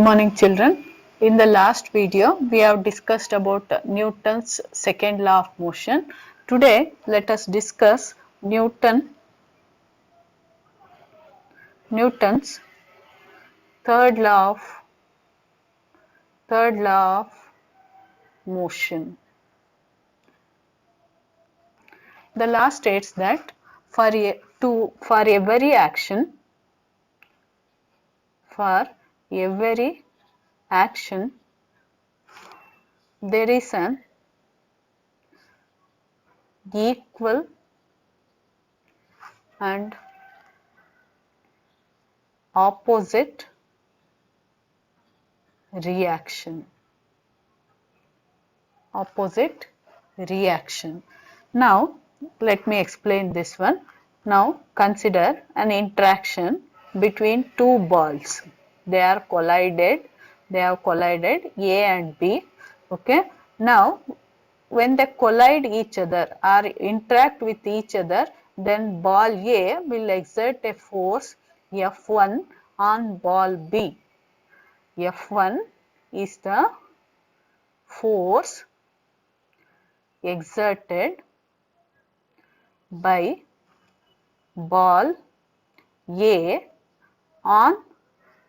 morning children. In the last video we have discussed about Newton's second law of motion. Today let us discuss Newton's third law of motion. The law states that for every action there is an equal and opposite reaction. Now let me explain this one. Now consider an interaction between two balls. They have collided A and B. Okay. Now when they collide each other or interact with each other, then ball A will exert a force F1 on ball B. F1 is the force exerted by ball A on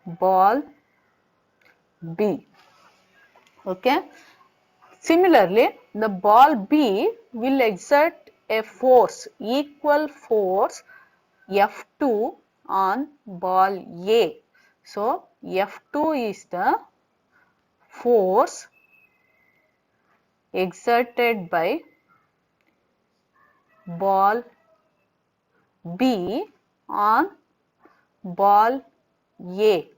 ball B. Okay. Similarly, the ball B will exert a force, equal force F2 on ball A. So, F2 is the force exerted by ball B on ball A.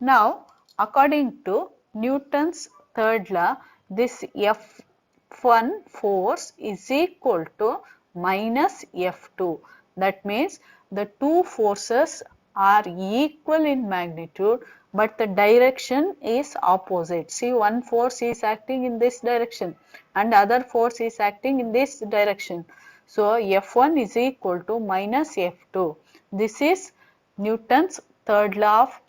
Now, according to Newton's third law, this F1 force is equal to minus F2. That means the two forces are equal in magnitude, but the direction is opposite. See, one force is acting in this direction and other force is acting in this direction. So, F1 is equal to minus F2. This is Newton's third law of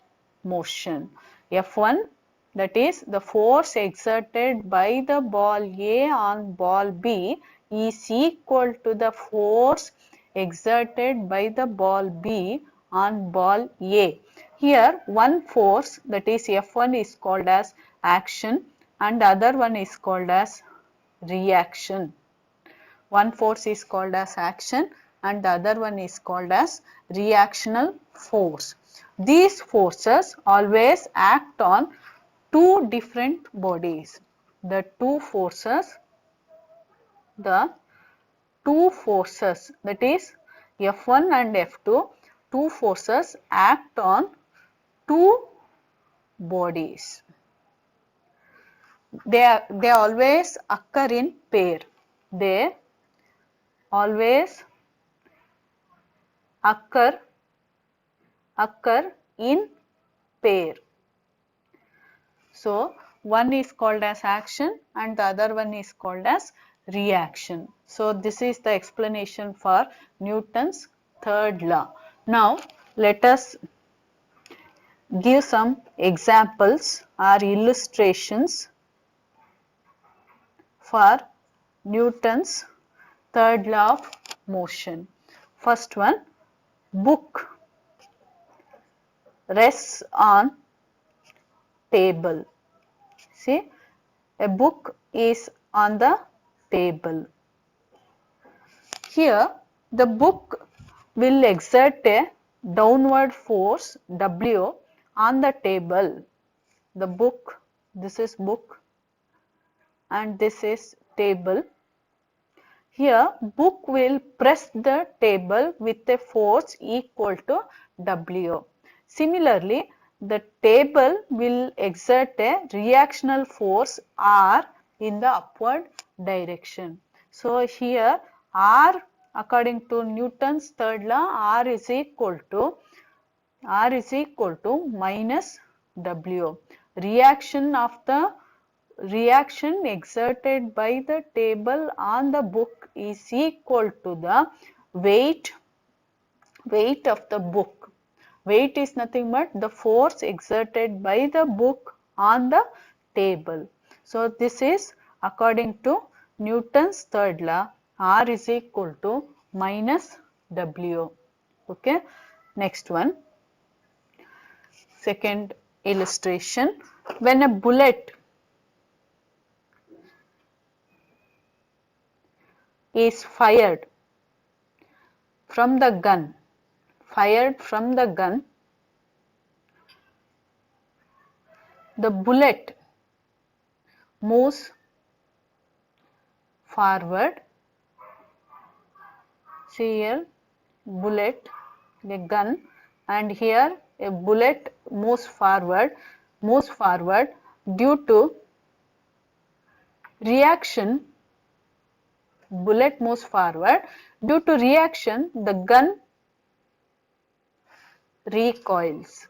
motion. F1, that is the force exerted by the ball A on ball B, is equal to the force exerted by the ball B on ball A. Here one force, that is F1, is called as action and other one is called as reaction. One force is called as action and the other one is called as reactional force. These forces always act on two different bodies. The two forces, that is F1 and F2, two forces act on two bodies. They always occur in pair. They always occur in pair. So, one is called as action and the other one is called as reaction. So, this is the explanation for Newton's third law. Now, let us give some examples or illustrations for Newton's third law of motion. First one, book rests on table. See, a book is on the table. Here the book will exert a downward force W on the table. The book, this is book and this is table. Here book will press the table with a force equal to W. Similarly, the table will exert a reactional force R in the upward direction. So, here R, according to Newton's third law, R is equal to minus W. Reaction exerted by the table on the book is equal to the weight of the book. Weight is nothing but the force exerted by the book on the table. So this is according to Newton's third law, R is equal to minus W. Okay. Next one, second illustration. When a bullet is fired from the gun, the bullet moves forward. See here, bullet, the gun, and here a bullet moves forward due to reaction. Bullet moves forward due to reaction, the gun recoils.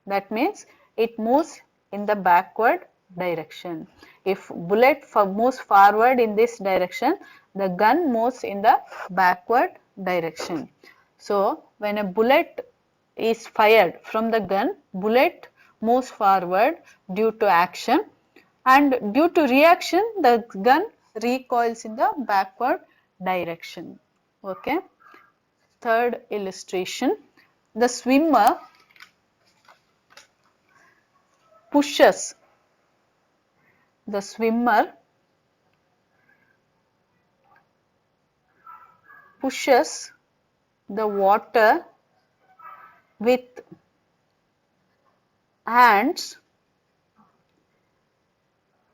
That means it moves in the backward direction. If bullet moves forward in this direction, the gun moves in the backward direction. So when a bullet is fired from the gun, bullet moves forward due to action, and due to reaction the gun recoils in the backward direction. Okay. Third illustration, the swimmer pushes the water with hands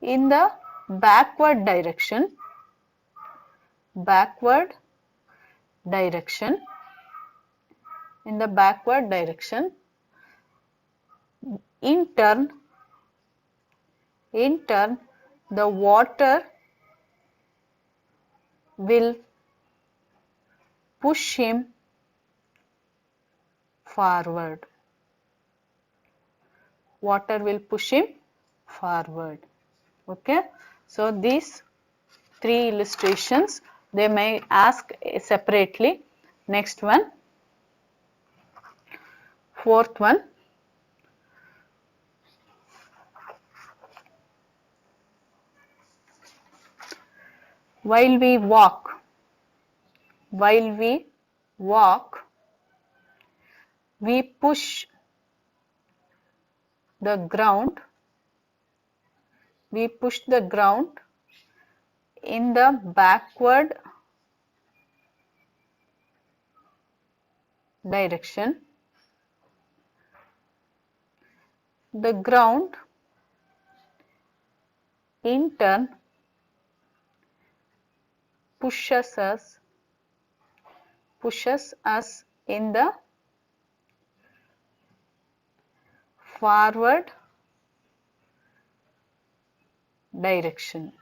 in the backward direction. In turn, the water will push him forward. Okay. So these three illustrations they may ask separately. Next one, fourth one. While we walk, we push the ground in the backward direction. The ground in turn pushes us in the forward direction.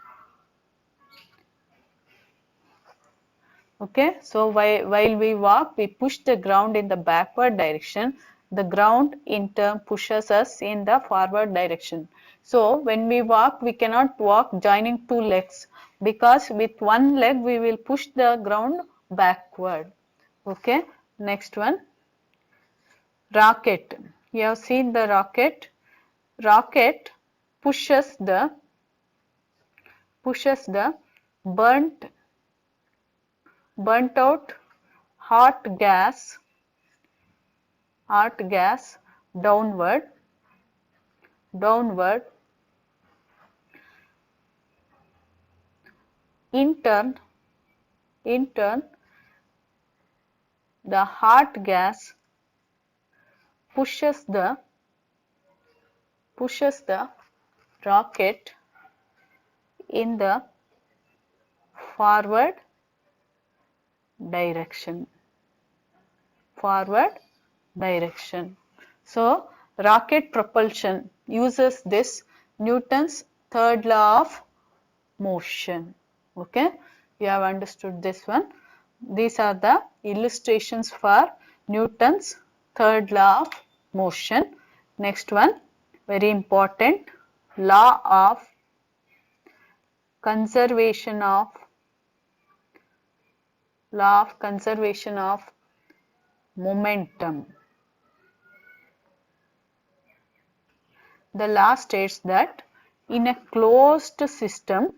Okay, so while we walk, we push the ground in the backward direction. The ground in turn pushes us in the forward direction. So when we walk, we cannot walk joining two legs, because with one leg we will push the ground backward. Okay, next one, rocket. You have seen the rocket. Rocket pushes the burnt out hot gas downward. In turn, the hot gas pushes the rocket in the forward direction. So rocket propulsion uses this Newton's third law of motion. Okay, you have understood this one. These are the illustrations for Newton's third law of motion. Next one, very important, law of conservation of momentum. the law states that in a closed system,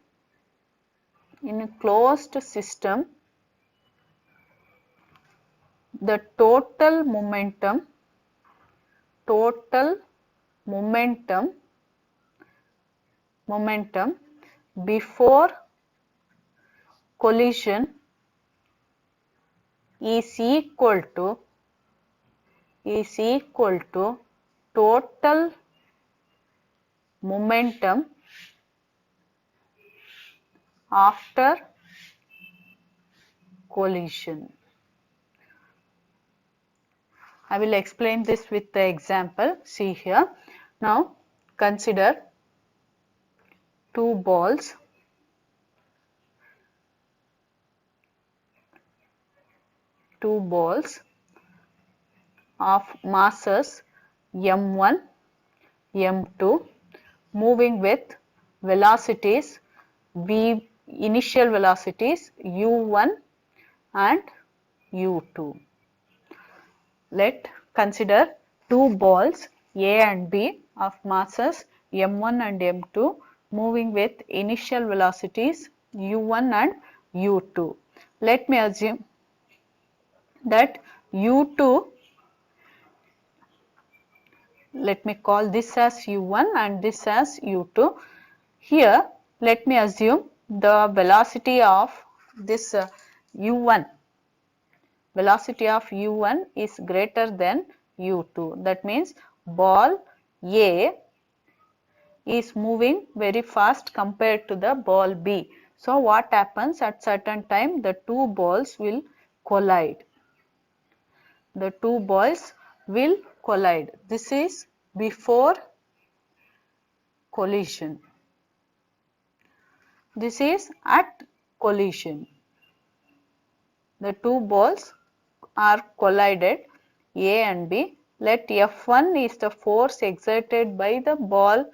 the total momentum before collision is equal to total momentum after collision. I will explain this with the example. See here. Now consider two balls of masses m1, m2 moving with velocities initial velocities u1 and u2. Let consider two balls A and B of masses m1 and m2 moving with initial velocities u1 and u2. Let me assume that u2, let me call this as u1 and this as u2. Here let me assume the velocity of this u1 is greater than u2. That means ball A is moving very fast compared to the ball B. So what happens, at certain time the two balls will collide. This is before collision. This is at collision. The two balls are collided, A and B. Let F1 is the force exerted by the ball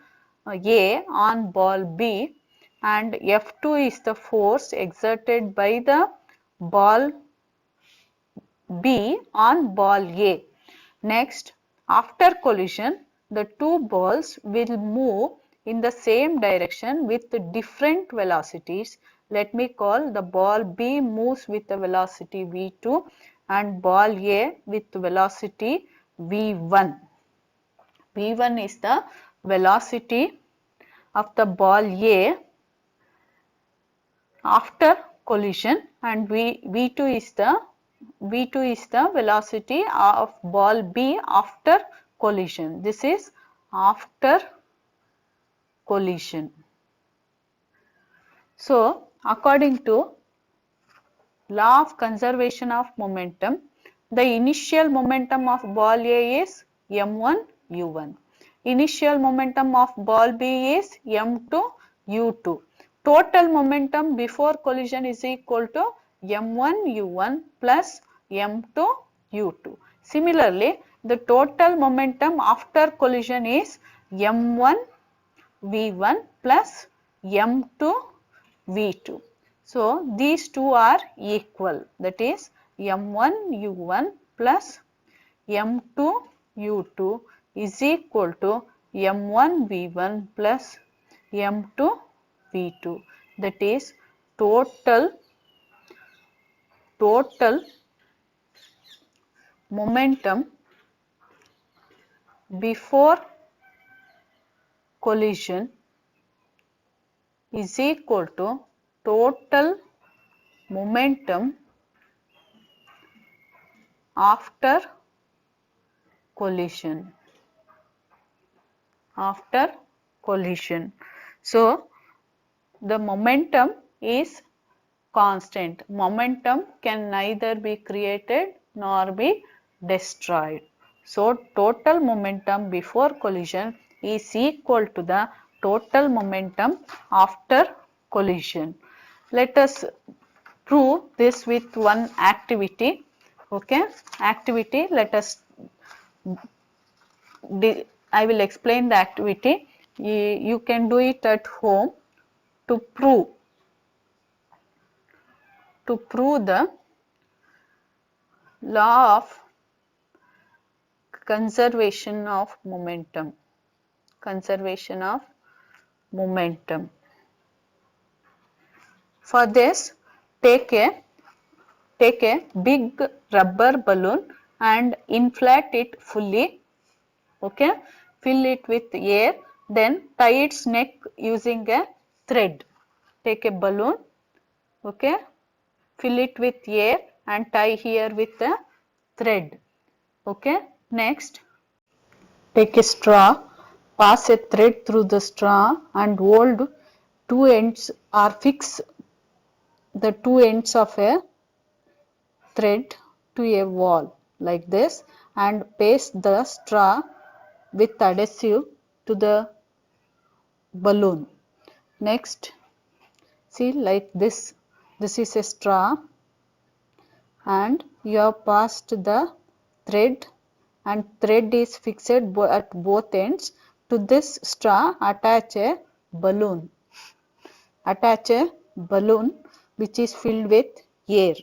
A on ball B and F2 is the force exerted by the ball B on ball A. Next, after collision, the two balls will move in the same direction with different velocities. Let me call the ball B moves with the velocity v2 and ball A with velocity v1. v1 is the velocity of the ball A after collision and v2 is the velocity of ball B after collision. This is after collision. So according to law of conservation of momentum, the initial momentum of ball A is m1 u1. Initial momentum of ball B is m2 u2. Total momentum before collision is equal to m1 u1 plus m2 u2. Similarly, the total momentum after collision is m1 v1 plus m2 v2. So these two are equal, that is m1 u1 plus m2 u2 is equal to m1 v1 plus m2 v2, that is total momentum before collision is equal to total momentum after collision. So the momentum is constant. Momentum can neither be created nor be destroyed. So total momentum before collision is equal to the total momentum after collision. Let us prove this with one activity. Okay, activity, let us I will explain the activity. You can do it at home to prove the law of conservation of momentum. conservation of momentum. For this, take a big rubber balloon and inflate it fully. Okay, fill it with air, then tie its neck using a thread. Take a balloon, okay, fill it with air and tie here with a thread. Okay, next take a straw, pass a thread through the straw and hold two ends or fix the two ends of a thread to a wall like this and paste the straw with adhesive to the balloon. Next, see like this is a straw and you have passed the thread and thread is fixed at both ends. To this straw attach a balloon. Attach a balloon which is filled with air.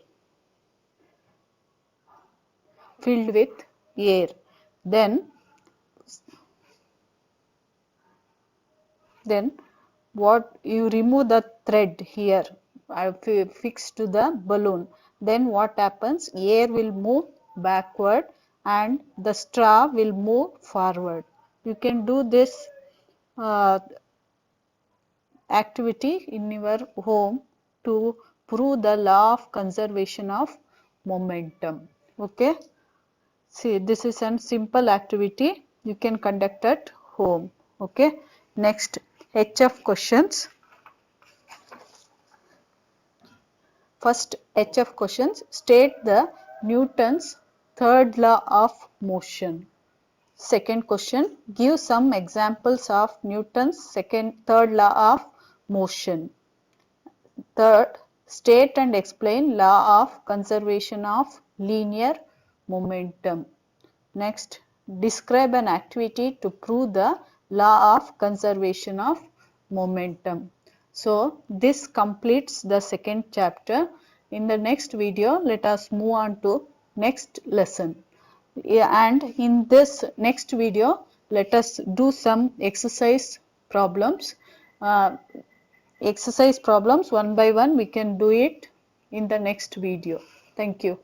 Then what you remove the thread here fixed to the balloon. Then what happens? Air will move backward and the straw will move forward. You can do this activity in your home to prove the law of conservation of momentum. Okay. See, this is a simple activity you can conduct at home. Okay. Next, HF questions. First HF questions, state the Newton's third law of motion. Second question, give some examples of Newton's third law of motion. Third, state and explain law of conservation of linear momentum. Next, describe an activity to prove the law of conservation of momentum. So, this completes the second chapter. In the next video, let us move on to next lesson. And in this next video, let us do some exercise problems. Exercise problems one by one, we can do it in the next video. Thank you.